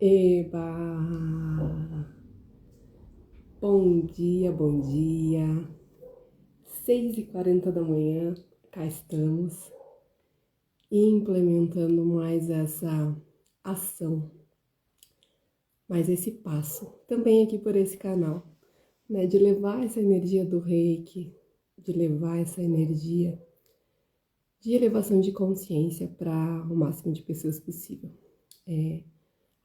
Eba! Bom dia, bom dia. 6h40 da manhã, cá estamos, implementando mais essa ação, mais esse passo, também aqui por esse canal, né, de levar essa energia do Reiki, de levar essa energia de elevação de consciência para o máximo de pessoas possível.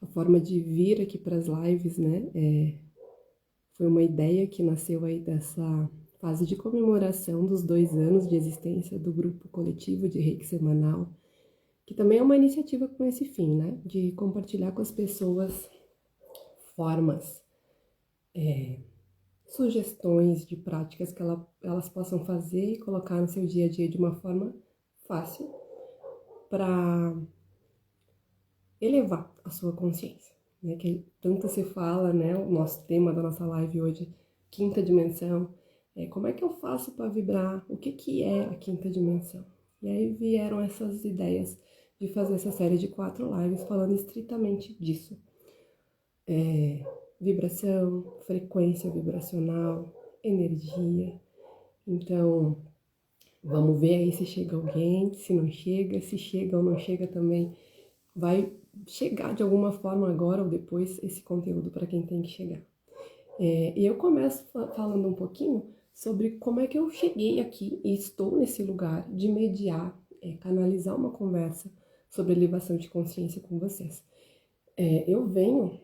A forma de vir aqui para as lives, né, foi uma ideia que nasceu aí dessa fase de comemoração dos 2 anos de existência do grupo coletivo de Reiki semanal, que também é uma iniciativa com esse fim, né, de compartilhar com as pessoas formas, sugestões de práticas que elas possam fazer e colocar no seu dia a dia de uma forma fácil para elevar a sua consciência, né? Que tanto se fala, né? O nosso tema da nossa live hoje, quinta dimensão, como é que eu faço para vibrar? O que é a quinta dimensão? E aí vieram essas ideias de fazer essa série de 4 lives falando estritamente disso. Vibração, frequência vibracional, energia. Então, vamos ver aí se chega alguém, se não chega, se chega ou não chega também, vai chegar de alguma forma agora ou depois esse conteúdo para quem tem que chegar. E eu começo falando um pouquinho sobre como é que eu cheguei aqui e estou nesse lugar de mediar, canalizar uma conversa sobre elevação de consciência com vocês. Eu venho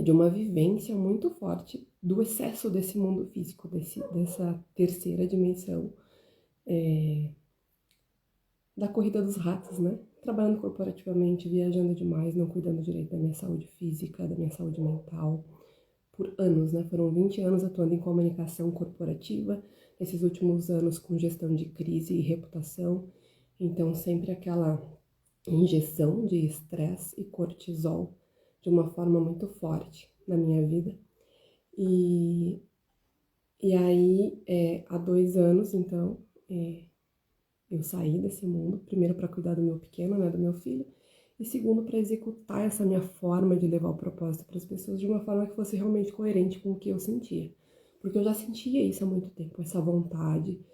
de uma vivência muito forte do excesso desse mundo físico, dessa terceira dimensão, da corrida dos ratos, né? Trabalhando corporativamente, viajando demais, não cuidando direito da minha saúde física, da minha saúde mental, por anos, né? Foram 20 anos atuando em comunicação corporativa, esses últimos anos com gestão de crise e reputação, então sempre aquela injeção de estresse e cortisol de uma forma muito forte na minha vida. E aí, há 2 anos, então, eu saí desse mundo, primeiro para cuidar do meu pequeno, né, do meu filho, e segundo para executar essa minha forma de levar o propósito para as pessoas de uma forma que fosse realmente coerente com o que eu sentia. Porque eu já sentia isso há muito tempo, essa vontade,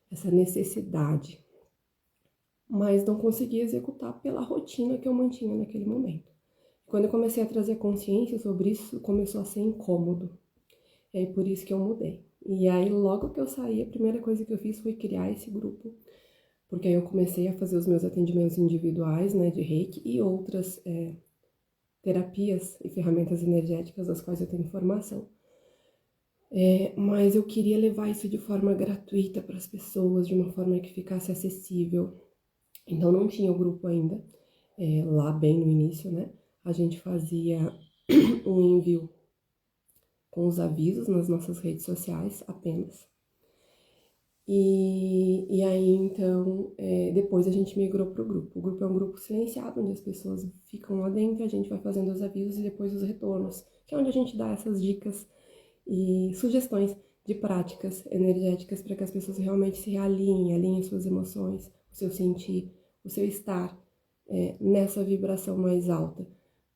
essa necessidade, mas não conseguia executar pela rotina que eu mantinha naquele momento. Quando eu comecei a trazer consciência sobre isso, começou a ser incômodo. E aí por isso que eu mudei. E aí logo que eu saí, a primeira coisa que eu fiz foi criar esse grupo, porque aí eu comecei a fazer os meus atendimentos individuais, né, de Reiki e outras terapias e ferramentas energéticas das quais eu tenho formação. Mas eu queria levar isso de forma gratuita para as pessoas, de uma forma que ficasse acessível. Então não tinha o grupo ainda, lá bem no início, né? A gente fazia um envio com os avisos nas nossas redes sociais apenas. E aí, então, depois a gente migrou para o grupo. O grupo é um grupo silenciado, onde as pessoas ficam lá dentro, a gente vai fazendo os avisos e depois os retornos, que é onde a gente dá essas dicas e sugestões de práticas energéticas para que as pessoas realmente se alinhem suas emoções, o seu sentir, o seu estar nessa vibração mais alta.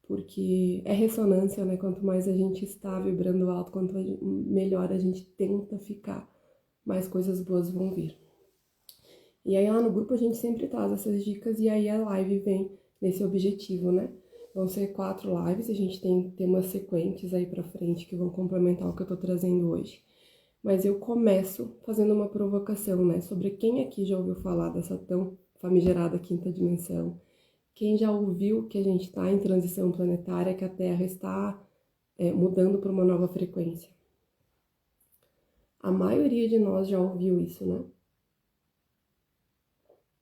Porque é ressonância, né? Quanto mais a gente está vibrando alto, quanto melhor a gente tenta ficar, mais coisas boas vão vir. E aí lá no grupo a gente sempre traz essas dicas e aí a live vem nesse objetivo, né? Vão ser 4 lives, a gente tem temas sequentes aí pra frente que vão complementar o que eu tô trazendo hoje. Mas eu começo fazendo uma provocação, né? Sobre quem aqui já ouviu falar dessa tão famigerada quinta dimensão. Quem já ouviu que a gente está em transição planetária, que a Terra está mudando para uma nova frequência? A maioria de nós já ouviu isso, né?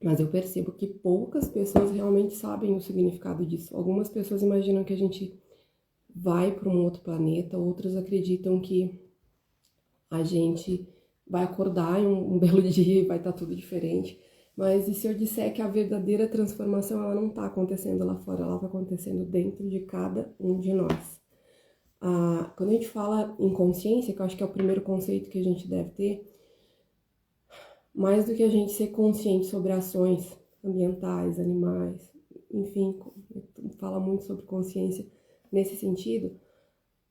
Mas eu percebo que poucas pessoas realmente sabem o significado disso. Algumas pessoas imaginam que a gente vai para um outro planeta, outras acreditam que a gente vai acordar em um belo dia e vai estar tudo diferente. Mas e se eu disser que a verdadeira transformação ela não está acontecendo lá fora, ela está acontecendo dentro de cada um de nós. Quando a gente fala em consciência, que eu acho que é o primeiro conceito que a gente deve ter, mais do que a gente ser consciente sobre ações ambientais, animais, enfim, fala muito sobre consciência, Nesse sentido,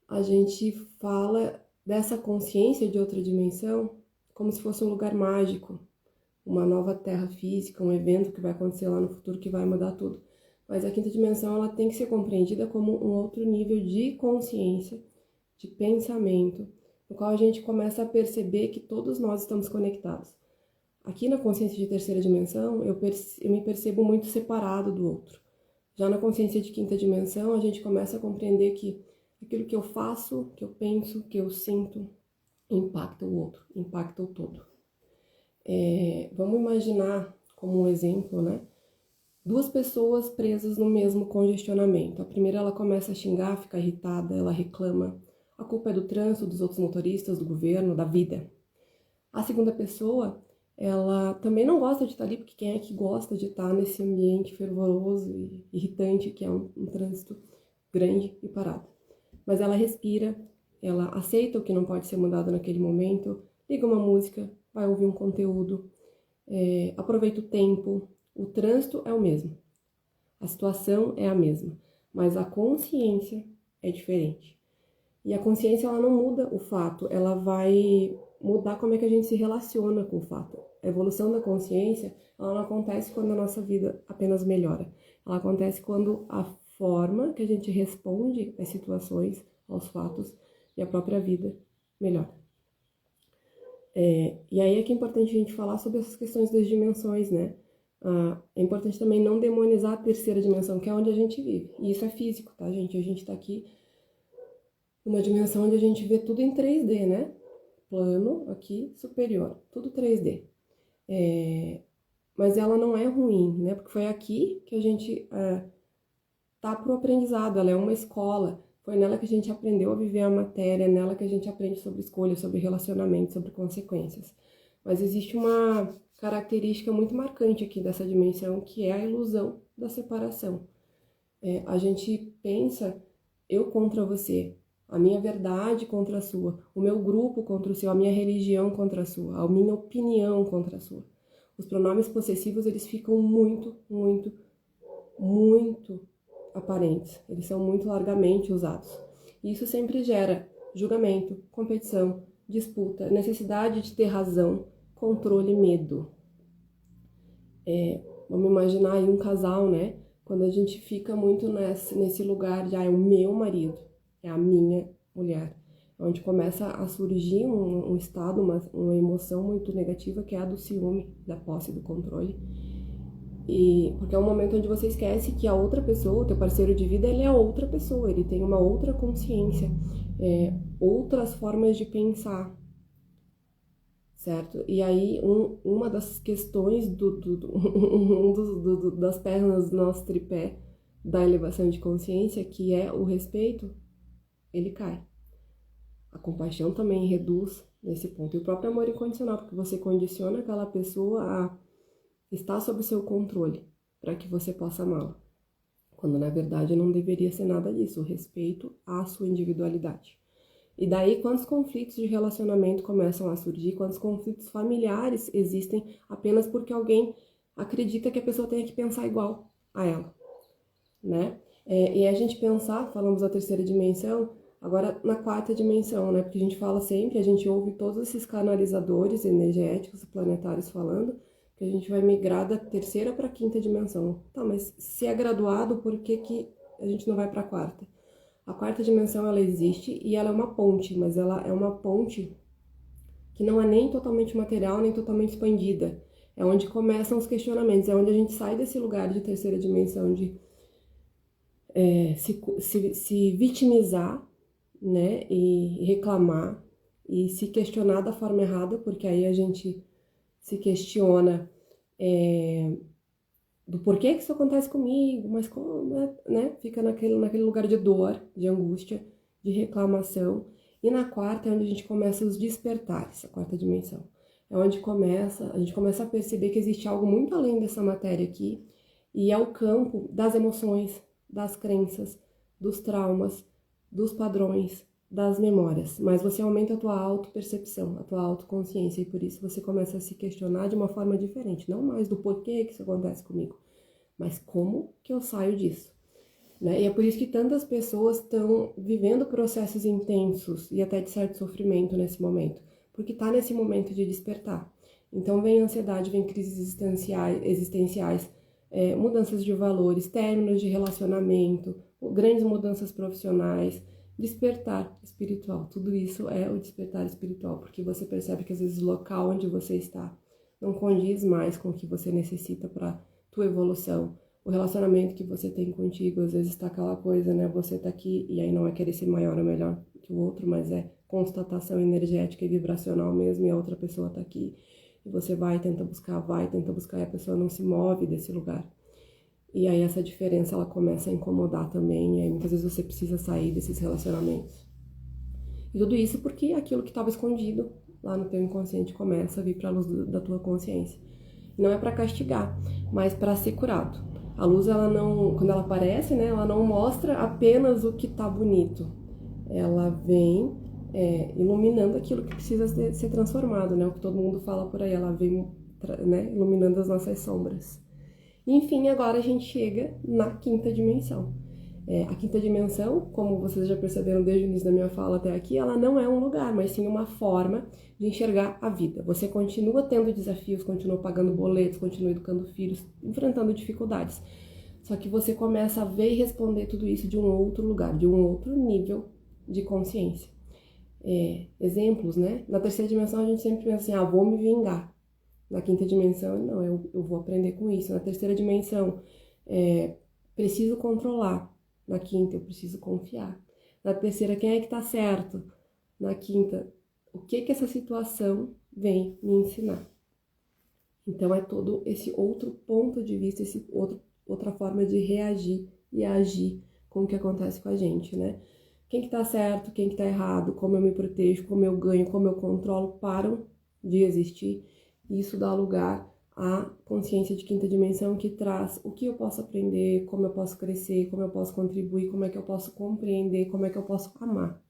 a gente fala dessa consciência de outra dimensão como se fosse um lugar mágico, uma nova terra física, um evento que vai acontecer lá no futuro que vai mudar tudo. Mas a quinta dimensão ela tem que ser compreendida como um outro nível de consciência, de pensamento, no qual a gente começa a perceber que todos nós estamos conectados. Aqui na consciência de terceira dimensão, eu me percebo muito separado do outro. Já na consciência de quinta dimensão, a gente começa a compreender que aquilo que eu faço, que eu penso, que eu sinto, impacta o outro, impacta o todo. Vamos imaginar como um exemplo, né? Duas pessoas presas no mesmo congestionamento. A primeira ela começa a xingar, fica irritada, ela reclama. A culpa é do trânsito, dos outros motoristas, do governo, da vida. A segunda pessoa, ela também não gosta de estar ali, porque quem é que gosta de estar nesse ambiente fervoroso e irritante que é um trânsito grande e parado. Mas ela respira, ela aceita o que não pode ser mudado naquele momento, liga uma música, vai ouvir um conteúdo, aproveita o tempo. O trânsito é o mesmo, a situação é a mesma, mas a consciência é diferente. E a consciência ela não muda o fato, ela vai mudar como é que a gente se relaciona com o fato. A evolução da consciência ela não acontece quando a nossa vida apenas melhora, ela acontece quando a forma que a gente responde às situações, aos fatos e à própria vida melhora. E aí é que é importante a gente falar sobre essas questões das dimensões, né? É importante também não demonizar a terceira dimensão, que é onde a gente vive. E isso é físico, tá, gente? A gente tá aqui numa dimensão onde a gente vê tudo em 3D, né? Plano aqui superior, tudo 3D. Mas ela não é ruim, né? Porque foi aqui que a gente tá pro aprendizado, ela é uma escola. Foi nela que a gente aprendeu a viver a matéria, é nela que a gente aprende sobre escolha, sobre relacionamento, sobre consequências. Mas existe uma característica muito marcante aqui dessa dimensão, que é a ilusão da separação. A gente pensa, eu contra você, a minha verdade contra a sua, o meu grupo contra o seu, a minha religião contra a sua, a minha opinião contra a sua. Os pronomes possessivos, eles ficam muito, muito, muito aparentes. Eles são muito largamente usados. E isso sempre gera julgamento, competição, disputa, necessidade de ter razão, controle e medo. Vamos imaginar aí um casal, né? Quando a gente fica muito nesse lugar de, é o meu marido, é a minha mulher. Onde começa a surgir um estado, uma emoção muito negativa, que é a do ciúme, da posse, do controle. Porque é um momento onde você esquece que a outra pessoa, o teu parceiro de vida, ele é outra pessoa, ele tem uma outra consciência, outras formas de pensar, certo? E aí, uma das questões das pernas do nosso tripé da elevação de consciência, que é o respeito, ele cai. A compaixão também reduz nesse ponto. E o próprio amor incondicional, porque você condiciona aquela pessoa a estar sob seu controle, para que você possa amá-la. Quando, na verdade, não deveria ser nada disso. O respeito à sua individualidade. E daí, quantos conflitos de relacionamento começam a surgir, quantos conflitos familiares existem apenas porque alguém acredita que a pessoa tenha que pensar igual a ela, né? E a gente pensar, falamos da terceira dimensão, agora na quarta dimensão, né? Porque a gente fala sempre, a gente ouve todos esses canalizadores energéticos planetários falando que a gente vai migrar da terceira para a quinta dimensão. Tá, mas se é graduado, por que a gente não vai para a quarta? A quarta dimensão, ela existe e ela é uma ponte, mas ela é uma ponte que não é nem totalmente material, nem totalmente expandida. É onde começam os questionamentos, é onde a gente sai desse lugar de terceira dimensão, de se vitimizar, né, e reclamar, e se questionar da forma errada, porque aí a gente se questiona do porquê que isso acontece comigo, mas como, né? Fica naquele lugar de dor, de angústia, de reclamação. E na quarta é onde a gente começa os despertares, a quarta dimensão. É onde a gente começa a perceber que existe algo muito além dessa matéria aqui, e é o campo das emoções, das crenças, dos traumas, dos padrões, das memórias. Mas você aumenta a tua autopercepção, a tua autoconsciência, e por isso você começa a se questionar de uma forma diferente, não mais do porquê que isso acontece comigo, mas como que eu saio disso. né? E é por isso que tantas pessoas estão vivendo processos intensos e até de certo sofrimento nesse momento, porque está nesse momento de despertar. Então vem ansiedade, vem crises existenciais, mudanças de valores, términos de relacionamento, grandes mudanças profissionais, despertar espiritual. Tudo isso é o despertar espiritual, porque você percebe que às vezes o local onde você está não condiz mais com o que você necessita para tua evolução. O relacionamento que você tem contigo, às vezes está aquela coisa, né? Você tá aqui e aí não é querer ser maior ou melhor que o outro, mas é constatação energética e vibracional mesmo, e a outra pessoa tá aqui. E você vai, tenta buscar, e a pessoa não se move desse lugar. E aí essa diferença, ela começa a incomodar também, e aí muitas vezes você precisa sair desses relacionamentos. E tudo isso porque aquilo que estava escondido lá no teu inconsciente começa a vir para a luz da tua consciência. Não é para castigar, mas para ser curado. A luz, ela não, quando ela aparece, né, ela não mostra apenas o que tá bonito. Ela vem iluminando aquilo que precisa ser transformado, né? O que todo mundo fala por aí, ela vem, né, iluminando as nossas sombras. Enfim, agora a gente chega na quinta dimensão. A quinta dimensão, como vocês já perceberam desde o início da minha fala até aqui, ela não é um lugar, mas sim uma forma de enxergar a vida. Você continua tendo desafios, continua pagando boletos, continua educando filhos, enfrentando dificuldades. Só que você começa a ver e responder tudo isso de um outro lugar, de um outro nível de consciência. Exemplos, né? Na terceira dimensão a gente sempre pensa assim, vou me vingar. Na quinta dimensão, não, eu vou aprender com isso. Na terceira dimensão, preciso controlar. Na quinta, eu preciso confiar. Na terceira, quem é que tá certo? Na quinta, o que essa situação vem me ensinar? Então, é todo esse outro ponto de vista, outra forma de reagir e agir com o que acontece com a gente, né? Quem que tá certo, quem que tá errado, como eu me protejo, como eu ganho, como eu controlo, param de existir. Isso dá lugar à consciência de quinta dimensão, que traz o que eu posso aprender, como eu posso crescer, como eu posso contribuir, como é que eu posso compreender, como é que eu posso amar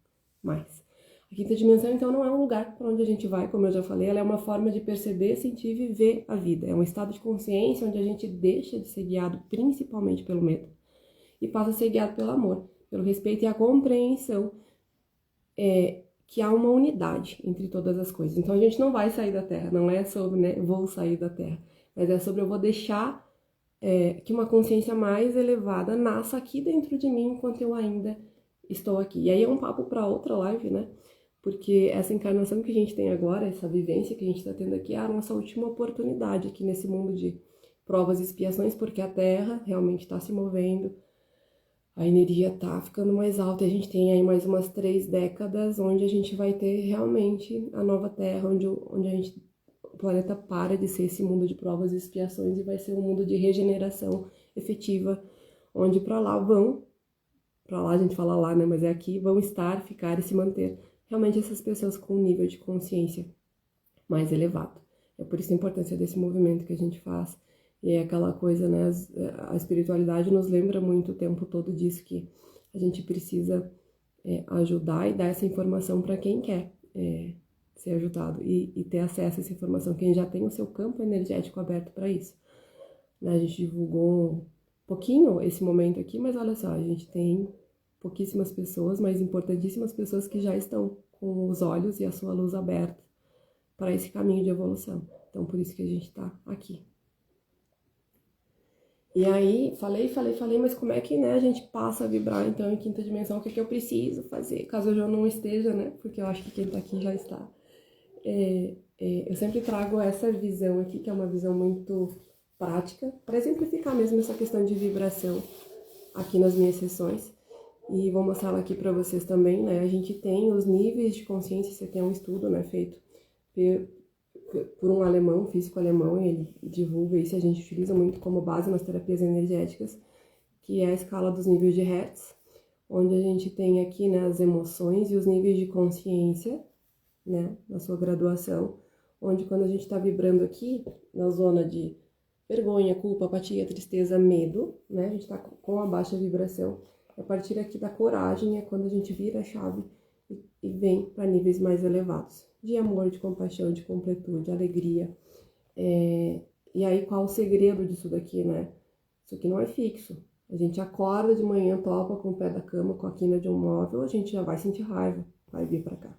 mais. A quinta dimensão, então, não é um lugar para onde a gente vai, como eu já falei, ela é uma forma de perceber, sentir e viver a vida. É um estado de consciência onde a gente deixa de ser guiado principalmente pelo medo e passa a ser guiado pelo amor, pelo respeito e a compreensão que há uma unidade entre todas as coisas. Então a gente não vai sair da Terra, não é sobre, né, vou sair da Terra, mas é sobre eu vou deixar que uma consciência mais elevada nasça aqui dentro de mim enquanto eu ainda estou aqui. E aí é um papo para outra live, né? Porque essa encarnação que a gente tem agora, essa vivência que a gente está tendo aqui, é a nossa última oportunidade aqui nesse mundo de provas e expiações, porque a Terra realmente está se movendo, a energia tá ficando mais alta, a gente tem aí mais umas 3 décadas onde a gente vai ter realmente a nova Terra, onde o planeta para de ser esse mundo de provas e expiações e vai ser um mundo de regeneração efetiva, onde para lá a gente fala lá, né, mas é aqui, vão estar, ficar e se manter realmente essas pessoas com um nível de consciência mais elevado. É por isso a importância desse movimento que a gente faz. E é aquela coisa, né, a espiritualidade nos lembra muito o tempo todo disso, que a gente precisa ajudar e dar essa informação para quem quer ser ajudado e ter acesso a essa informação, quem já tem o seu campo energético aberto para isso. Né, a gente divulgou um pouquinho esse momento aqui, mas olha só, a gente tem pouquíssimas pessoas, mas importantíssimas pessoas que já estão com os olhos e a sua luz aberta para esse caminho de evolução. Então, por isso que a gente está aqui. E aí, falei, mas como é que, né, a gente passa a vibrar, então, em quinta dimensão? O que eu preciso fazer, caso eu já não esteja, né? Porque eu acho que quem tá aqui já está. Eu sempre trago essa visão aqui, que é uma visão muito prática, para exemplificar mesmo essa questão de vibração aqui nas minhas sessões. E vou mostrar ela aqui para vocês também, né? A gente tem os níveis de consciência, você tem um estudo, né, feito por um alemão, físico alemão, e ele divulga isso, a gente utiliza muito como base nas terapias energéticas, que é a escala dos níveis de Hertz, onde a gente tem aqui, né, as emoções e os níveis de consciência, né, na sua graduação, onde quando a gente está vibrando aqui, na zona de vergonha, culpa, apatia, tristeza, medo, né, a gente está com a baixa vibração. A partir aqui da coragem é quando a gente vira a chave e vem para níveis mais elevados, de amor, de compaixão, de completude, de alegria. E aí, qual o segredo disso daqui, né? Isso aqui não é fixo. A gente acorda de manhã, topa com o pé da cama, com a quina de um móvel, a gente já vai sentir raiva, vai vir pra cá.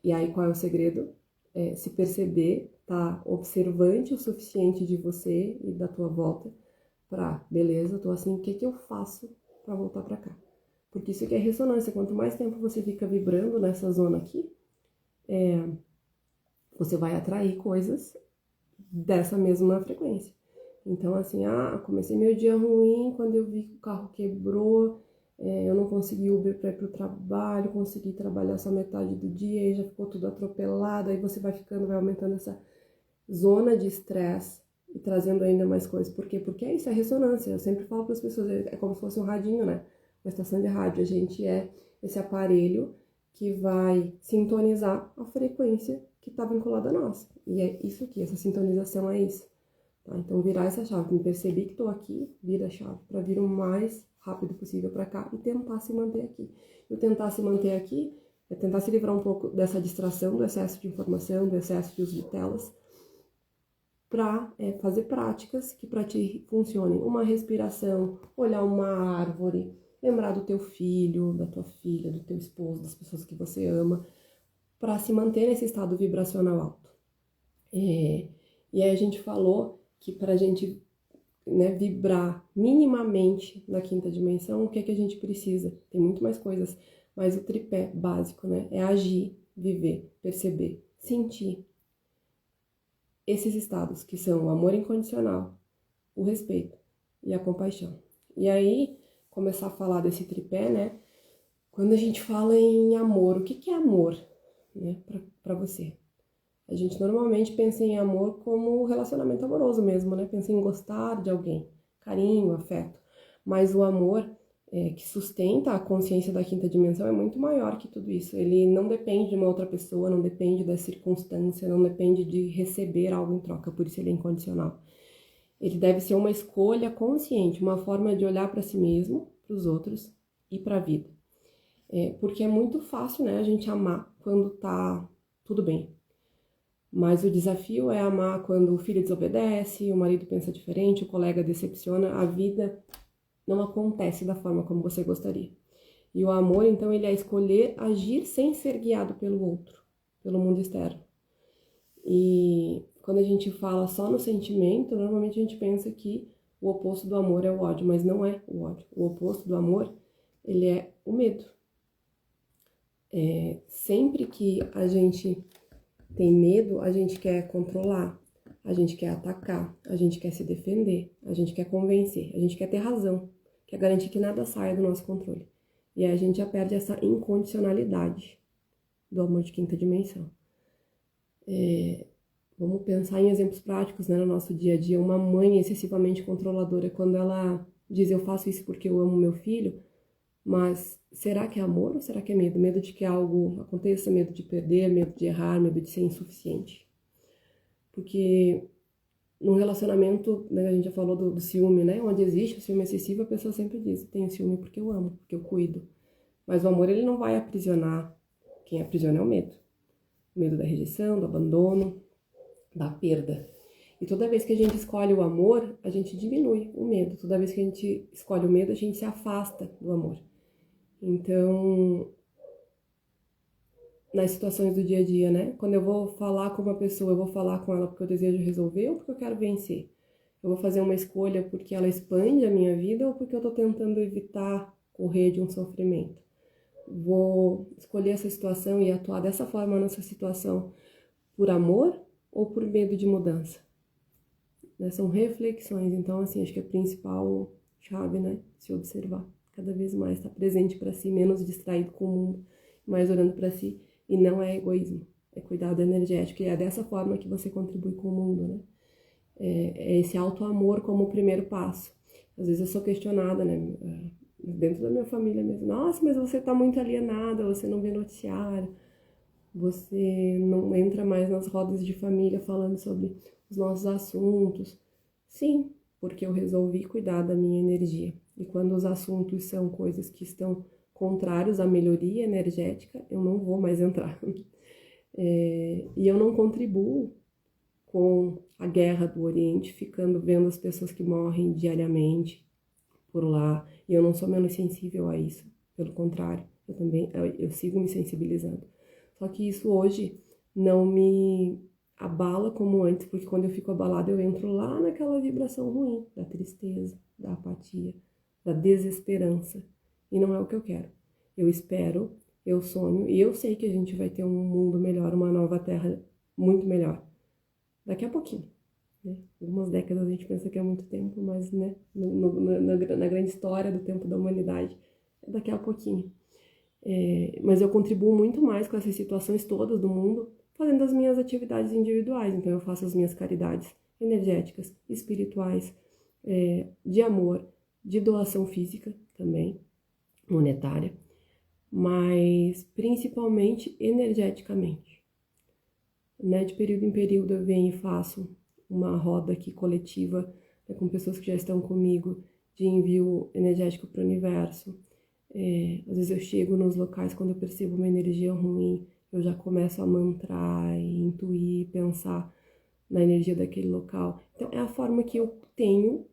E aí, qual é o segredo? É se perceber, tá observante o suficiente de você e da tua volta pra, beleza, tô assim, o que eu faço pra voltar pra cá? Porque isso aqui é ressonância, quanto mais tempo você fica vibrando nessa zona aqui, você vai atrair coisas dessa mesma frequência. Então, assim, comecei meu dia ruim, quando eu vi que o carro quebrou, eu não consegui Uber para ir pro trabalho, consegui trabalhar só metade do dia, aí já ficou tudo atropelado, aí você vai ficando, vai aumentando essa zona de estresse e trazendo ainda mais coisas. Por quê? Porque isso é ressonância. Eu sempre falo para as pessoas, é como se fosse um radinho, né? Uma estação de rádio. A gente é esse aparelho que vai sintonizar a frequência que está vinculada a nós. E é isso aqui, essa sintonização é isso. Tá? Então, virar essa chave. Me percebi que estou aqui, vira a chave para vir o mais rápido possível para cá e tentar se manter aqui. E o tentar se manter aqui é tentar se livrar um pouco dessa distração, do excesso de informação, do excesso de uso de telas, para fazer práticas que para ti funcionem. Uma respiração, olhar uma árvore, lembrar do teu filho, da tua filha, do teu esposo, das pessoas que você ama, para se manter nesse estado vibracional alto. E aí a gente falou que para a gente, né, vibrar minimamente na quinta dimensão, o que é que a gente precisa? Tem muito mais coisas, mas o tripé básico, né, é agir, viver, perceber, sentir. Esses estados que são o amor incondicional, o respeito e a compaixão. E aí, começar a falar desse tripé, né? Quando a gente fala em amor, o que é amor, né, para você? A gente normalmente pensa em amor como relacionamento amoroso mesmo, né? Pensa em gostar de alguém, carinho, afeto. Mas o amor que sustenta a consciência da quinta dimensão é muito maior que tudo isso. Ele não depende de uma outra pessoa, não depende da circunstância, não depende de receber algo em troca, por isso ele é incondicional. Ele deve ser uma escolha consciente, uma forma de olhar para si mesmo, para os outros e para a vida. Porque é muito fácil, né, a gente amar quando tá tudo bem. Mas o desafio é amar quando o filho desobedece, o marido pensa diferente, o colega decepciona, a vida não acontece da forma como você gostaria. E o amor, então, ele é escolher agir sem ser guiado pelo outro, pelo mundo externo. E quando a gente fala só no sentimento, normalmente a gente pensa que o oposto do amor é o ódio, mas não é o ódio. O oposto do amor, ele é o medo. Sempre que a gente tem medo, a gente quer controlar, a gente quer atacar, a gente quer se defender, a gente quer convencer, a gente quer ter razão, quer garantir que nada saia do nosso controle. E aí a gente já perde essa incondicionalidade do amor de quinta dimensão. Vamos pensar em exemplos práticos, né, no nosso dia a dia. Uma mãe excessivamente controladora, quando ela diz eu faço isso porque eu amo meu filho, mas será que é amor ou será que é medo? Medo de que algo aconteça, medo de perder, medo de errar, medo de ser insuficiente. Porque no relacionamento, né, a gente já falou do ciúme, né? Onde existe o ciúme excessivo, a pessoa sempre diz, tenho ciúme porque eu amo, porque eu cuido. Mas o amor, ele não vai aprisionar. Quem aprisiona é o medo. O medo da rejeição, do abandono, da perda. E toda vez que a gente escolhe o amor, a gente diminui o medo. Toda vez que a gente escolhe o medo, a gente se afasta do amor. Então, nas situações do dia a dia, né? Quando eu vou falar com uma pessoa, eu vou falar com ela porque eu desejo resolver ou porque eu quero vencer? Eu vou fazer uma escolha porque ela expande a minha vida ou porque eu tô tentando evitar correr de um sofrimento? Vou escolher essa situação e atuar dessa forma nessa situação por amor ou por medo de mudança? Né? São reflexões, então, assim, acho que a principal chave, né? Se observar cada vez mais, estar presente para si, menos distraído com o mundo, mais olhando para si. E não é egoísmo, é cuidado energético. E é dessa forma que você contribui com o mundo, né? É esse auto-amor como o primeiro passo. Às vezes eu sou questionada, né? Dentro da minha família mesmo. Nossa, mas você tá muito alienada, você não vê noticiário, você não entra mais nas rodas de família falando sobre os nossos assuntos. Sim, porque eu resolvi cuidar da minha energia. E quando os assuntos são coisas que estão contrários à melhoria energética, eu não vou mais entrar. E eu não contribuo com a guerra do Oriente, ficando vendo as pessoas que morrem diariamente, por lá, e eu não sou menos sensível a isso, pelo contrário, eu sigo me sensibilizando. Só que isso hoje não me abala como antes, porque quando eu fico abalada eu entro lá naquela vibração ruim, da tristeza, da apatia, da desesperança, e não é o que eu quero. Eu espero, eu sonho, e eu sei que a gente vai ter um mundo melhor, uma nova terra muito melhor, daqui a pouquinho. Né? Algumas décadas a gente pensa que é muito tempo, mas né, na grande história do tempo da humanidade, é daqui a pouquinho. Mas eu contribuo muito mais com essas situações todas do mundo, fazendo as minhas atividades individuais. Então eu faço as minhas caridades energéticas, espirituais, de amor, de doação física também, monetária, mas principalmente energeticamente. Né? De período em período eu venho e faço uma roda aqui coletiva, né, com pessoas que já estão comigo, de envio energético para o universo. Às vezes eu chego nos locais quando eu percebo uma energia ruim, eu já começo a mantrar, intuir, pensar na energia daquele local. Então é a forma que eu tenho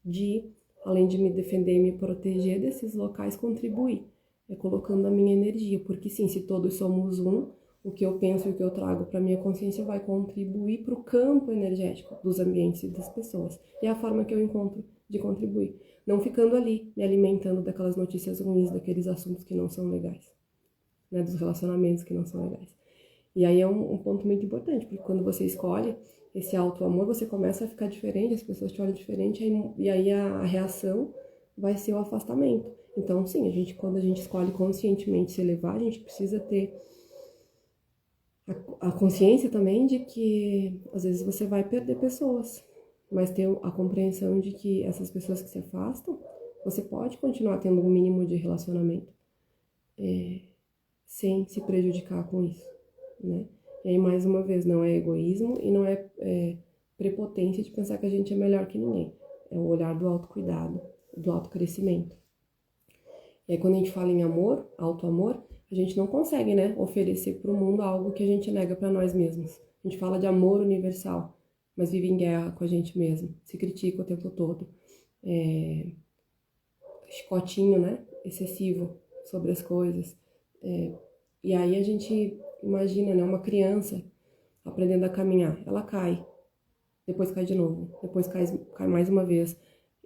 de, além de me defender e me proteger desses locais, contribuir. É colocando a minha energia, porque sim, se todos somos um, o que eu penso e o que eu trago para minha consciência vai contribuir para o campo energético dos ambientes e das pessoas. E é a forma que eu encontro de contribuir. Não ficando ali, me alimentando daquelas notícias ruins, daqueles assuntos que não são legais, né, dos relacionamentos que não são legais. E aí é um ponto muito importante, porque quando você escolhe esse auto-amor, você começa a ficar diferente, as pessoas te olham diferente, e aí a reação vai ser o afastamento. Então, sim, quando a gente escolhe conscientemente se elevar, a gente precisa ter a consciência também de que às vezes você vai perder pessoas, mas ter a compreensão de que essas pessoas que se afastam, você pode continuar tendo um mínimo de relacionamento sem se prejudicar com isso, né? E aí, mais uma vez, não é egoísmo e não é prepotência de pensar que a gente é melhor que ninguém. É o olhar do autocuidado, do autocrescimento. E aí, quando a gente fala em amor, auto-amor, a gente não consegue, né, oferecer para o mundo algo que a gente nega para nós mesmos. A gente fala de amor universal, mas vive em guerra com a gente mesmo, se critica o tempo todo. Chicotinho, né, excessivo sobre as coisas. E aí a gente imagina, né, uma criança aprendendo a caminhar, ela cai, depois cai de novo, depois cai mais uma vez.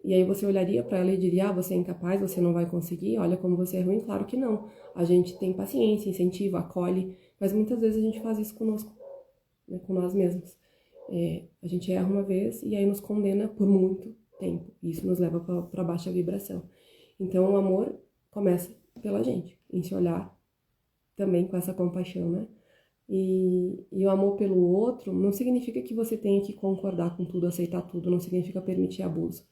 E aí você olharia para ela e diria, você é incapaz, você não vai conseguir, olha como você é ruim. Claro que não. A gente tem paciência, incentiva, acolhe, mas muitas vezes a gente faz isso conosco, né, com nós mesmos. A gente erra uma vez e aí nos condena por muito tempo. Isso nos leva para baixa vibração. Então o amor começa pela gente, em se olhar também com essa compaixão, né? E o amor pelo outro não significa que você tenha que concordar com tudo, aceitar tudo, não significa permitir abuso.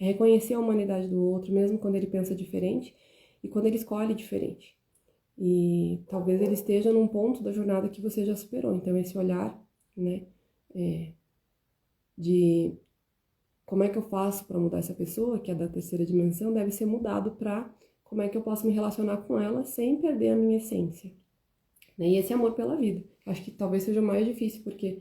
É reconhecer a humanidade do outro, mesmo quando ele pensa diferente e quando ele escolhe diferente. E talvez ele esteja num ponto da jornada que você já superou. Então esse olhar, né, de como é que eu faço para mudar essa pessoa, que é da terceira dimensão, deve ser mudado para como é que eu posso me relacionar com ela sem perder a minha essência. E esse amor pela vida. Acho que talvez seja o mais difícil, porque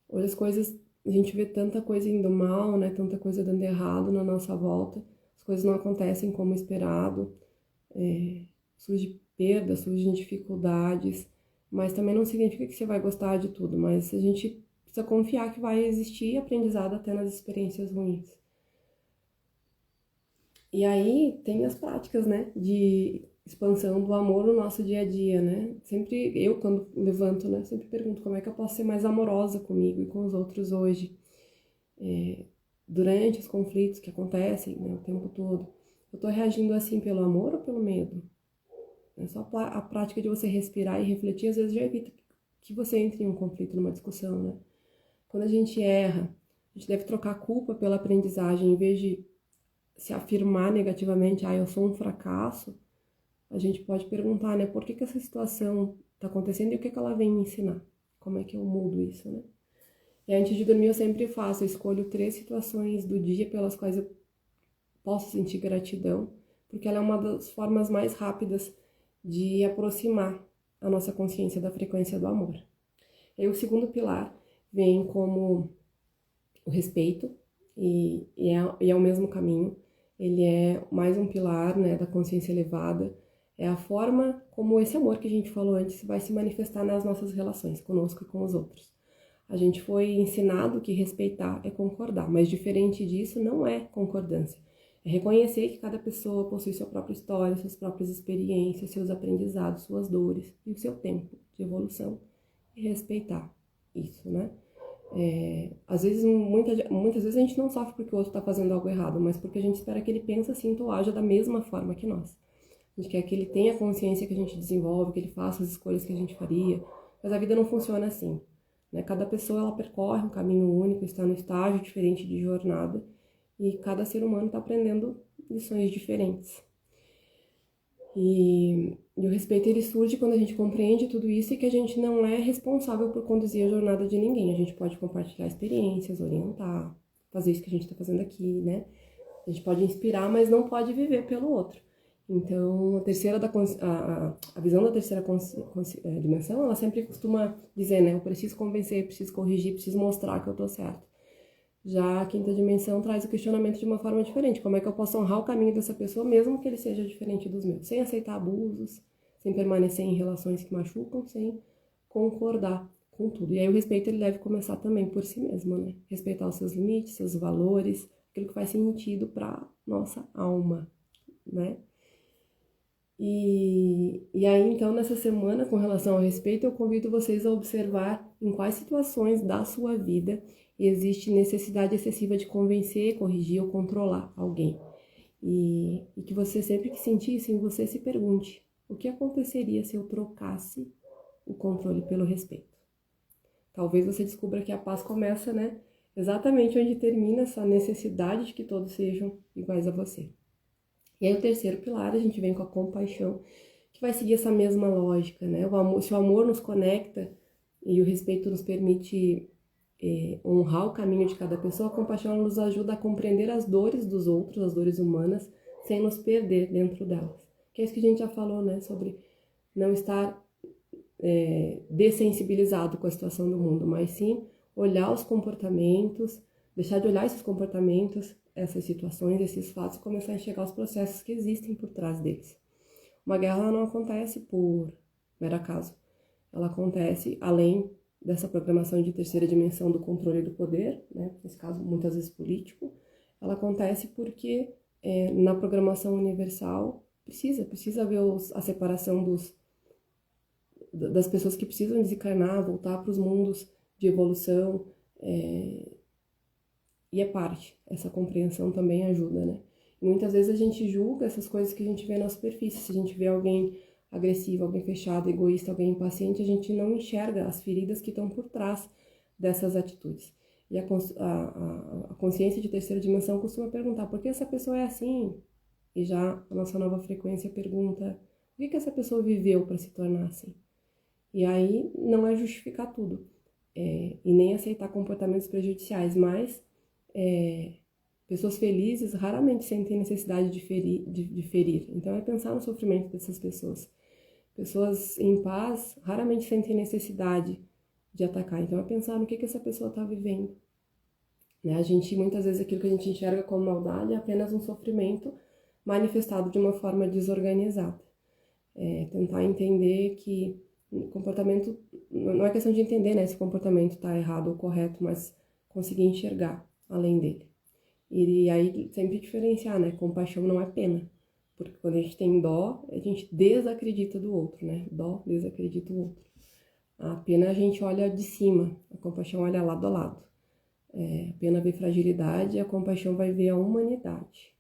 hoje as coisas, a gente vê tanta coisa indo mal, né? Tanta coisa dando errado na nossa volta. As coisas não acontecem como esperado. Surge perda, surgem dificuldades. Mas também não significa que você vai gostar de tudo. Mas a gente precisa confiar que vai existir aprendizado até nas experiências ruins. E aí tem as práticas, né? De expansão do amor no nosso dia a dia, né? Sempre, eu quando levanto, né? Sempre pergunto como é que eu posso ser mais amorosa comigo e com os outros hoje. Durante os conflitos que acontecem, né, o tempo todo. Eu tô reagindo assim pelo amor ou pelo medo? É só a prática de você respirar e refletir, às vezes já evita que você entre em um conflito, numa discussão, né? Quando a gente erra, a gente deve trocar a culpa pela aprendizagem, em vez de se afirmar negativamente, eu sou um fracasso. A gente pode perguntar, né, por que essa situação está acontecendo e o que ela vem me ensinar? Como é que eu mudo isso, né? E antes de dormir eu sempre faço, eu escolho 3 situações do dia pelas quais eu posso sentir gratidão, porque ela é uma das formas mais rápidas de aproximar a nossa consciência da frequência do amor. E o segundo pilar vem como o respeito, e é o mesmo caminho, ele é mais um pilar, né, da consciência elevada, é a forma como esse amor que a gente falou antes vai se manifestar nas nossas relações conosco e com os outros. A gente foi ensinado que respeitar é concordar, mas diferente disso não é concordância. É reconhecer que cada pessoa possui sua própria história, suas próprias experiências, seus aprendizados, suas dores e o seu tempo de evolução e respeitar isso, né? Às vezes, muitas vezes a gente não sofre porque o outro está fazendo algo errado, mas porque a gente espera que ele pense, sinta ou haja da mesma forma que nós. A gente quer que ele tenha a consciência que a gente desenvolve, que ele faça as escolhas que a gente faria, mas a vida não funciona assim, né? Cada pessoa ela percorre um caminho único, está no estágio diferente de jornada e cada ser humano está aprendendo lições diferentes. E o respeito ele surge quando a gente compreende tudo isso e que a gente não é responsável por conduzir a jornada de ninguém. A gente pode compartilhar experiências, orientar, fazer isso que a gente está fazendo aqui, né? A gente pode inspirar, mas não pode viver pelo outro. Então, a visão da terceira dimensão, ela sempre costuma dizer, né? Eu preciso convencer, preciso corrigir, preciso mostrar que eu tô certo. Já a quinta dimensão traz o questionamento de uma forma diferente. Como é que eu posso honrar o caminho dessa pessoa, mesmo que ele seja diferente dos meus? Sem aceitar abusos, sem permanecer em relações que machucam, sem concordar com tudo. E aí o respeito ele deve começar também por si mesmo, né? Respeitar os seus limites, seus valores, aquilo que faz sentido para nossa alma, né? E aí, então, nessa semana, com relação ao respeito, eu convido vocês a observar em quais situações da sua vida existe necessidade excessiva de convencer, corrigir ou controlar alguém. E que você, sempre que sentir isso em você, se pergunte: o que aconteceria se eu trocasse o controle pelo respeito? Talvez você descubra que a paz começa, né, exatamente onde termina essa necessidade de que todos sejam iguais a você. E aí o terceiro pilar, a gente vem com a compaixão, que vai seguir essa mesma lógica, né? Se o amor nos conecta e o respeito nos permite honrar o caminho de cada pessoa, a compaixão nos ajuda a compreender as dores dos outros, as dores humanas, sem nos perder dentro delas. Que é isso que a gente já falou, né? Sobre não estar dessensibilizado com a situação do mundo, mas sim olhar os comportamentos, deixar de olhar esses comportamentos, essas situações, esses fatos, e começar a enxergar os processos que existem por trás deles. Uma guerra ela não acontece por mero acaso. Ela acontece além dessa programação de terceira dimensão do controle do poder, né? Nesse caso, muitas vezes político. Ela acontece porque na programação universal precisa haver a separação das pessoas que precisam desencarnar, voltar para os mundos de evolução, e é parte, essa compreensão também ajuda, né? E muitas vezes a gente julga essas coisas que a gente vê na superfície. Se a gente vê alguém agressivo, alguém fechado, egoísta, alguém impaciente, a gente não enxerga as feridas que estão por trás dessas atitudes. E a consciência de terceira dimensão costuma perguntar: por que essa pessoa é assim? E já a nossa nova frequência pergunta: o que essa pessoa viveu para se tornar assim? E aí não é justificar tudo, e nem aceitar comportamentos prejudiciais, mas pessoas felizes raramente sentem necessidade de ferir. Então é pensar no sofrimento dessas pessoas. Pessoas em paz raramente sentem necessidade de atacar. Então é pensar no que essa pessoa está vivendo. Né? A gente, muitas vezes, aquilo que a gente enxerga como maldade é apenas um sofrimento manifestado de uma forma desorganizada. Tentar entender que o comportamento, não é questão de entender, né, se o comportamento está errado ou correto, mas conseguir enxergar além dele. E aí sempre diferenciar, né, compaixão não é pena, porque quando a gente tem dó, a gente desacredita do outro, né, dó desacredita o outro. A pena a gente olha de cima, a compaixão olha lado a lado. A pena vê fragilidade, a compaixão vai ver a humanidade.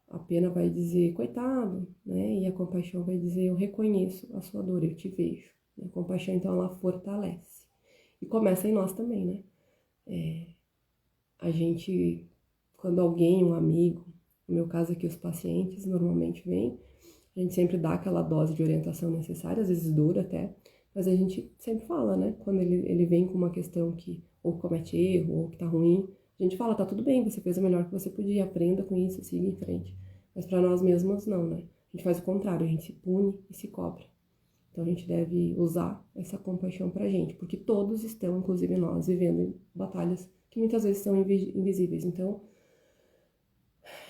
A pena vai dizer, coitado, né? E a compaixão vai dizer, eu reconheço a sua dor, eu te vejo. A compaixão, então, ela fortalece. E começa em nós também, né? A gente, quando alguém, um amigo, no meu caso aqui os pacientes normalmente vêm, a gente sempre dá aquela dose de orientação necessária, às vezes dura até, mas a gente sempre fala, né? Quando ele vem com uma questão que ou comete erro, ou que tá ruim, a gente fala, tá tudo bem, você fez o melhor que você podia, aprenda com isso, siga em frente. Mas para nós mesmos, não, né? A gente faz o contrário, a gente se pune e se cobra. Então a gente deve usar essa compaixão pra gente, porque todos estão, inclusive nós, vivendo em batalhas que muitas vezes são invisíveis. Então,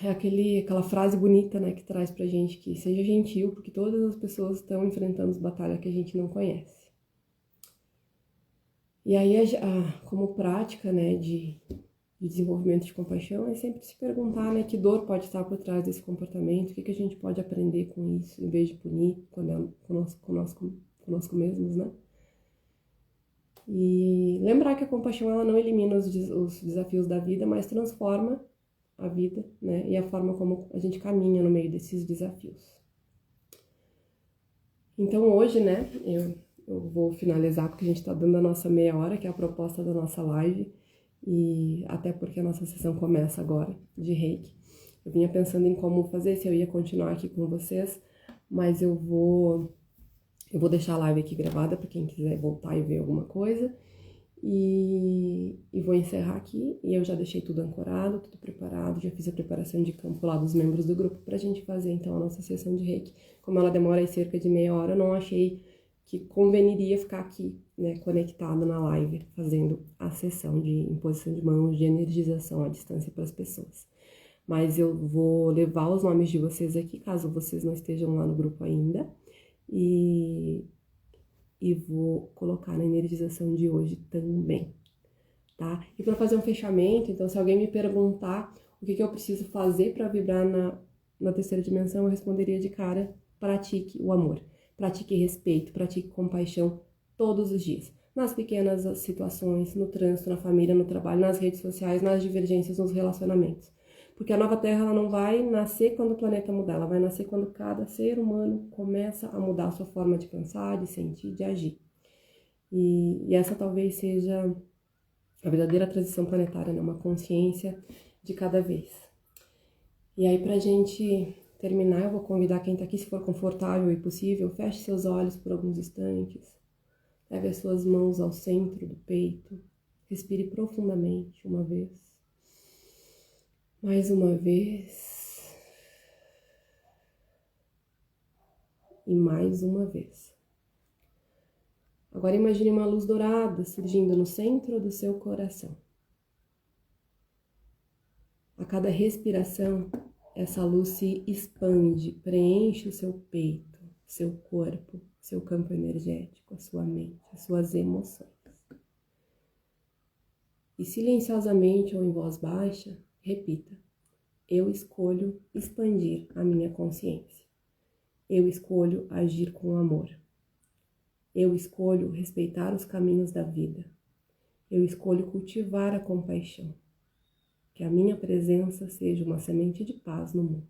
É aquela frase bonita, né, que traz pra gente que seja gentil, porque todas as pessoas estão enfrentando as batalhas que a gente não conhece. E aí, como prática, né, de desenvolvimento de compaixão, é sempre se perguntar, né, que dor pode estar por trás desse comportamento, o que a gente pode aprender com isso, em vez de punir conosco mesmos, né? E lembrar que a compaixão, ela não elimina os desafios da vida, mas transforma a vida, né, e a forma como a gente caminha no meio desses desafios. Então hoje, né, eu vou finalizar porque a gente tá dando a nossa meia hora, que é a proposta da nossa live, e até porque a nossa sessão começa agora, de Reiki. Eu vinha pensando em como fazer, se eu ia continuar aqui com vocês, mas eu vou deixar a live aqui gravada para quem quiser voltar e ver alguma coisa. E vou encerrar aqui, e eu já deixei tudo ancorado, tudo preparado, já fiz a preparação de campo lá dos membros do grupo pra gente fazer então a nossa sessão de Reiki. Como ela demora aí cerca de meia hora, eu não achei que conveniria ficar aqui, né, conectado na live, fazendo a sessão de imposição de mãos, de energização à distância para as pessoas. Mas eu vou levar os nomes de vocês aqui, caso vocês não estejam lá no grupo ainda, e vou colocar na energização de hoje também, tá? E para fazer um fechamento, então, se alguém me perguntar o que eu preciso fazer para vibrar na terceira dimensão, eu responderia de cara: pratique o amor, pratique respeito, pratique compaixão todos os dias. Nas pequenas situações, no trânsito, na família, no trabalho, nas redes sociais, nas divergências, nos relacionamentos. Porque a nova Terra, ela não vai nascer quando o planeta mudar, ela vai nascer quando cada ser humano começa a mudar a sua forma de pensar, de sentir, de agir. E essa talvez seja a verdadeira transição planetária, né? Uma consciência de cada vez. E aí, pra gente terminar, eu vou convidar quem tá aqui, se for confortável e possível, feche seus olhos por alguns instantes, leve as suas mãos ao centro do peito, respire profundamente uma vez. Mais uma vez. E mais uma vez. Agora imagine uma luz dourada surgindo no centro do seu coração. A cada respiração, essa luz se expande, preenche o seu peito, seu corpo, seu campo energético, a sua mente, as suas emoções. E silenciosamente ou em voz baixa, repita: eu escolho expandir a minha consciência. Eu escolho agir com amor. Eu escolho respeitar os caminhos da vida. Eu escolho cultivar a compaixão. Que a minha presença seja uma semente de paz no mundo.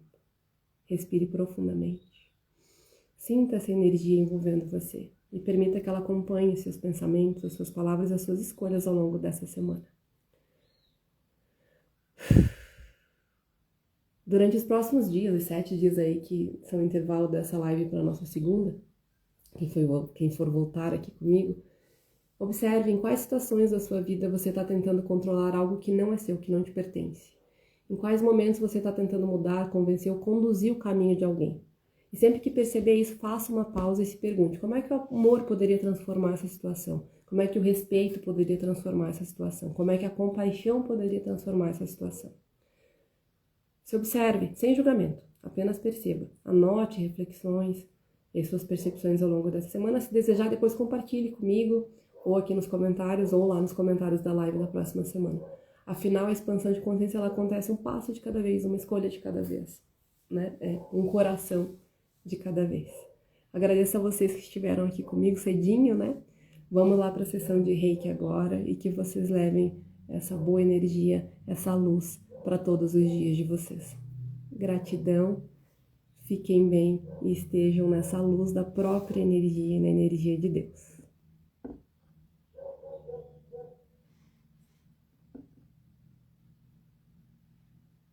Respire profundamente. Sinta essa energia envolvendo você e permita que ela acompanhe seus pensamentos, as suas palavras e as suas escolhas ao longo dessa semana. Durante os próximos dias, os 7 dias aí que são o intervalo dessa live para a nossa segunda, quem for voltar aqui comigo, observe em quais situações da sua vida você está tentando controlar algo que não é seu, que não te pertence. Em quais momentos você está tentando mudar, convencer ou conduzir o caminho de alguém. E sempre que perceber isso, faça uma pausa e se pergunte: como é que o amor poderia transformar essa situação? Como é que o respeito poderia transformar essa situação? Como é que a compaixão poderia transformar essa situação? Se observe, sem julgamento, apenas perceba. Anote reflexões e suas percepções ao longo dessa semana. Se desejar, depois compartilhe comigo, ou aqui nos comentários, ou lá nos comentários da live da próxima semana. Afinal, a expansão de consciência, ela acontece um passo de cada vez, uma escolha de cada vez, né? É um coração de cada vez. Agradeço a vocês que estiveram aqui comigo cedinho, né? Vamos lá para a sessão de Reiki agora e que vocês levem essa boa energia, essa luz para todos os dias de vocês. Gratidão, fiquem bem e estejam nessa luz da própria energia e na energia de Deus.